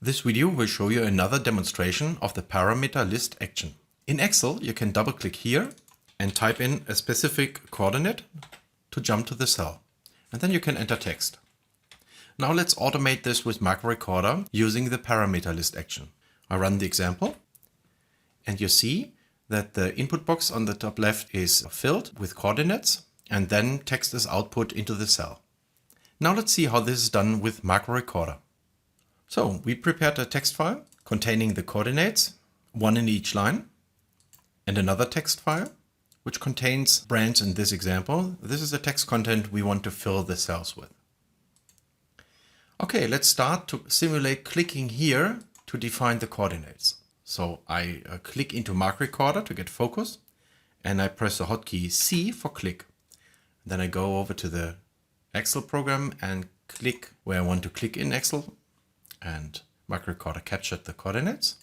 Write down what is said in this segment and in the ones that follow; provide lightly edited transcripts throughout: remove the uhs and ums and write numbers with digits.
This video will show you another demonstration of the parameter list action. In Excel, you can double-click here and type in a specific coordinate to jump to the cell. And then you can enter text. Now let's automate this with Macro Recorder using the parameter list action. I run the example and you see that the input box on the top left is filled with coordinates and then text is output into the cell. Now let's see how this is done with Macro Recorder. So we prepared a text file containing the coordinates, one in each line, and another text file which contains brands in this example. This is the text content we want to fill the cells with. Okay, let's start to simulate clicking here to define the coordinates. So I click into Macro Recorder to get focus and I press the hotkey C for click. Then I go over to the Excel program and click where I want to click in Excel. And Macro Recorder captured the coordinates.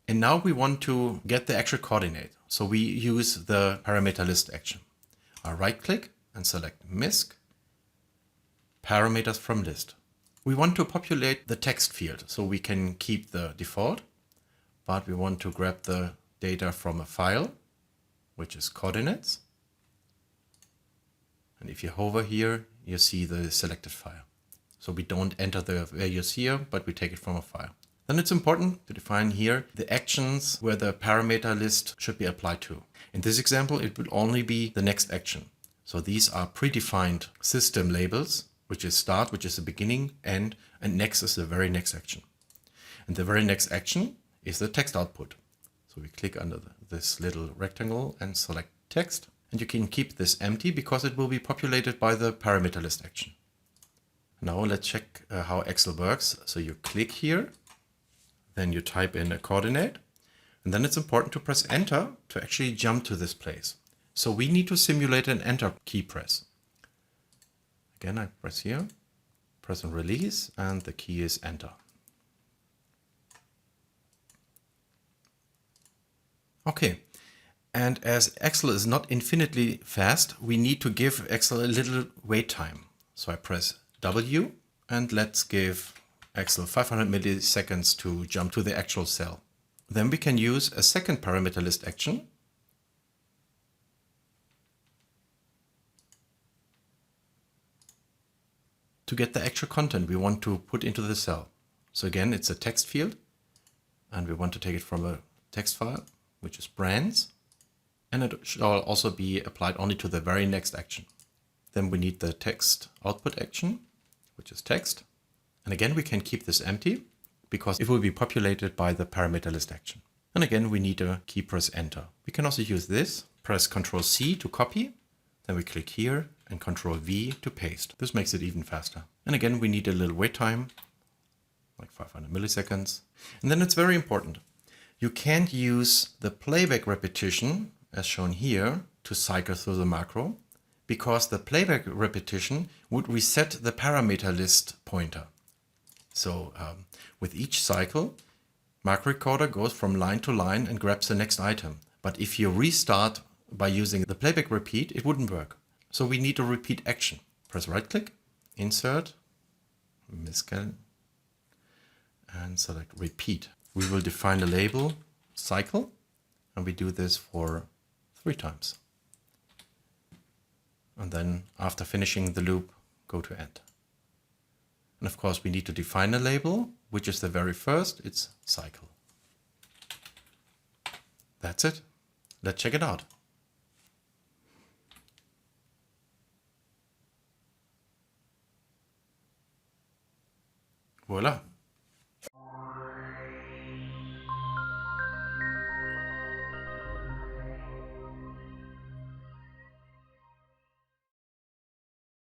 And now we want to get the actual coordinate. So we use the parameter list action. I right click and select MISC, parameters from list. We want to populate the text field so we can keep the default, but we want to grab the data from a file, which is coordinates. And if you hover here, you see the selected file. So we don't enter the values here, but we take it from a file. Then it's important to define here the actions where the parameter list should be applied to. In this example, it will only be the next action. So these are predefined system labels, which is start, which is the beginning, end, and next is the very next action. And the very next action is the text output. So we click under this little rectangle and select text. And you can keep this empty because it will be populated by the parameter list action. Now let's check how Excel works. So you click here, then you type in a coordinate, and then it's important to press enter to actually jump to this place. So we need to simulate an enter key press. Again, I press here, press and release, and the key is enter. Okay, and as Excel is not infinitely fast, we need to give Excel a little wait time. So I press W and let's give Excel 500 milliseconds to jump to the actual cell. Then we can use a second parameter list action. To get the actual content we want to put into the cell. So again, it's a text field and we want to take it from a text file, which is brands. And it shall also be applied only to the very next action. Then we need the text output action, which is text. And again, we can keep this empty because it will be populated by the parameter list action. And again, we need a key press enter. We can also use this, press Ctrl C to copy. Then we click here and Ctrl V to paste. This makes it even faster. And again, we need a little wait time, like 500 milliseconds. And then it's very important. You can't use the playback repetition as shown here to cycle through the macro, because the playback repetition would reset the parameter list pointer. So with each cycle, Macro Recorder goes from line to line and grabs the next item. But if you restart by using the playback repeat, it wouldn't work. So we need a repeat action. Press right click, insert, miscal, and select repeat. We will define a label cycle, and we do this for 3 times. And then after finishing the loop, go to end. And of course, we need to define a label, which is the very first, it's cycle. That's it. Let's check it out. Voila.